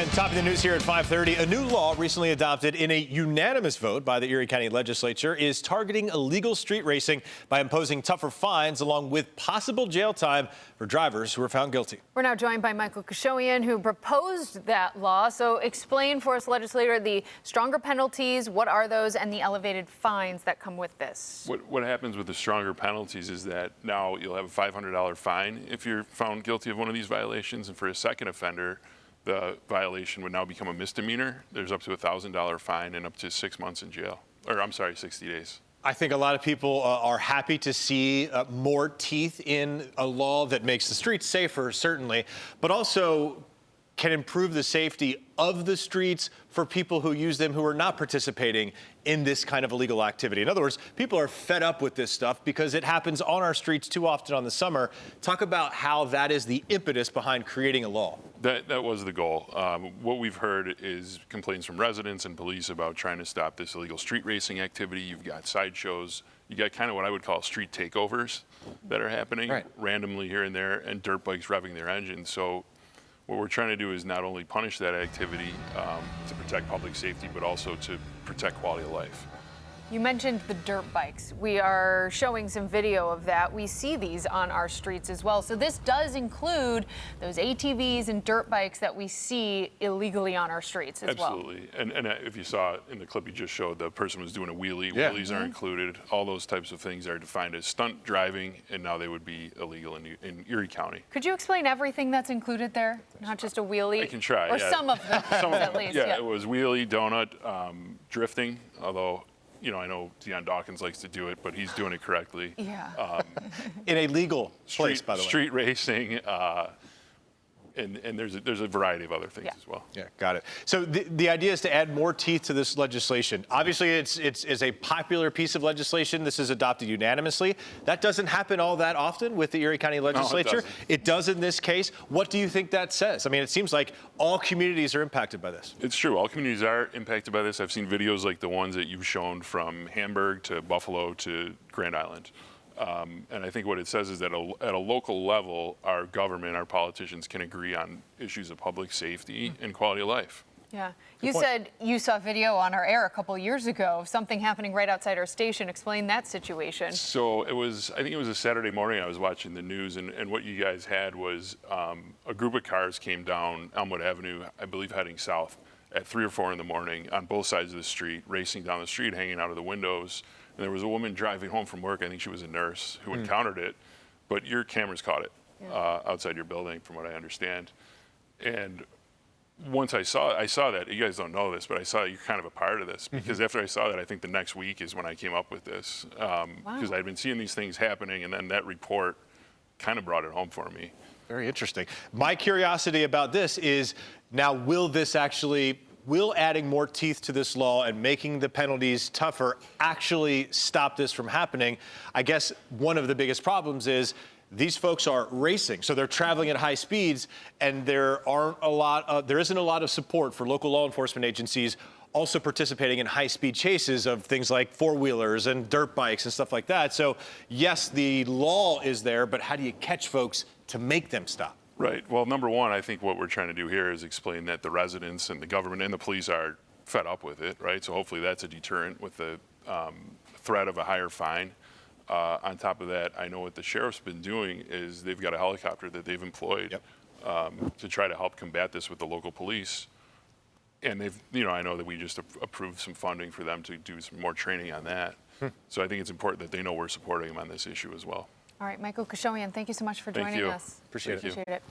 And topping the news here at 5:30, a new law recently adopted in a unanimous vote by the Erie County Legislature is targeting illegal street racing by imposing tougher fines along with possible jail time for drivers who are found guilty. We're now joined by Michael Kashoian, who proposed that law. So explain for us, legislator, the stronger penalties, what are those, and the elevated fines that come with this. What happens with the stronger penalties is that now you'll have a $500 fine if you're found guilty of one of these violations, and for a second offender, the violation would now become a misdemeanor. There's up to a $1,000 fine and up to 6 months in jail. Or I'm sorry, 60 days. I think a lot of people are happy to see more teeth in a law that makes the streets safer, certainly, but also can improve the safety of the streets for people who use them who are not participating in this kind of illegal activity. In other words, people are fed up with this stuff because it happens on our streets too often on the summer. Talk about how that is the impetus behind creating a law. That was the goal. What we've heard is complaints from residents and police about trying to stop this illegal street racing activity. You've got sideshows. You got kind of what I would call street takeovers that are happening randomly here and there, and dirt bikes revving their engines. So what we're trying to do is not only punish that activity to protect public safety, but also to protect quality of life. You mentioned the dirt bikes. We are showing some video of that. We see these on our streets as well. So this does include those ATVs and dirt bikes that we see illegally on our streets as well. Absolutely. And if you saw in the clip you just showed, the person was doing a wheelie. Yeah. Wheelies are included. All those types of things are defined as stunt driving, and now they would be illegal in Erie County. Could you explain everything that's included there? Not just a wheelie? I can try. Or some of them, at least. Yeah, it was wheelie, donut, drifting, although I know Deion Dawkins likes to do it, but he's doing it correctly. Yeah. In a legal place, by the way. Street racing, and there's a variety of other things as well. Yeah, got it. So the idea is to add more teeth to this legislation. Obviously, it's a popular piece of legislation. This is adopted unanimously. That doesn't happen all that often with the Erie County Legislature. No, it does in this case. What do you think that says? I mean, it seems like all communities are impacted by this. It's true. All communities are impacted by this. I've seen videos like the ones that you've shown from Hamburg to Buffalo to Grand Island. And I think what it says is that at a local level, our government, our politicians can agree on issues of public safety and quality of life. Yeah. You said you saw video on our air a couple years ago of something happening right outside our station. Explain that situation. So I think it was a Saturday morning. I was watching the news, and what you guys had was a group of cars came down Elmwood Avenue, I believe heading south, at 3 or 4 in the morning on both sides of the street, racing down the street, hanging out of the windows. And there was a woman driving home from work, I think she was a nurse, who encountered it, but your cameras caught it outside your building, from what I understand. And once I saw that, you guys don't know this, but I saw you're kind of a part of this, because after I saw that, I think the next week is when I came up with this, because I'd been seeing these things happening, and then that report kind of brought it home for me. Very interesting. My curiosity about this is, now will adding more teeth to this law and making the penalties tougher actually stop this from happening? I guess one of the biggest problems is these folks are racing, so they're traveling at high speeds, and there isn't a lot of support for local law enforcement agencies also participating in high-speed chases of things like four-wheelers and dirt bikes and stuff like that. So yes, the law is there, but how do you catch folks to make them stop? Right. Well, number one, I think what we're trying to do here is explain that the residents and the government and the police are fed up with it, right? So hopefully that's a deterrent with the threat of a higher fine. On top of that, I know what the sheriff's been doing is they've got a helicopter that they've employed to try to help combat this with the local police. And I know that we just approved some funding for them to do some more training on that. So I think it's important that they know we're supporting them on this issue as well. All right, Michael Kashoian, thank you so much for joining us. Appreciate it.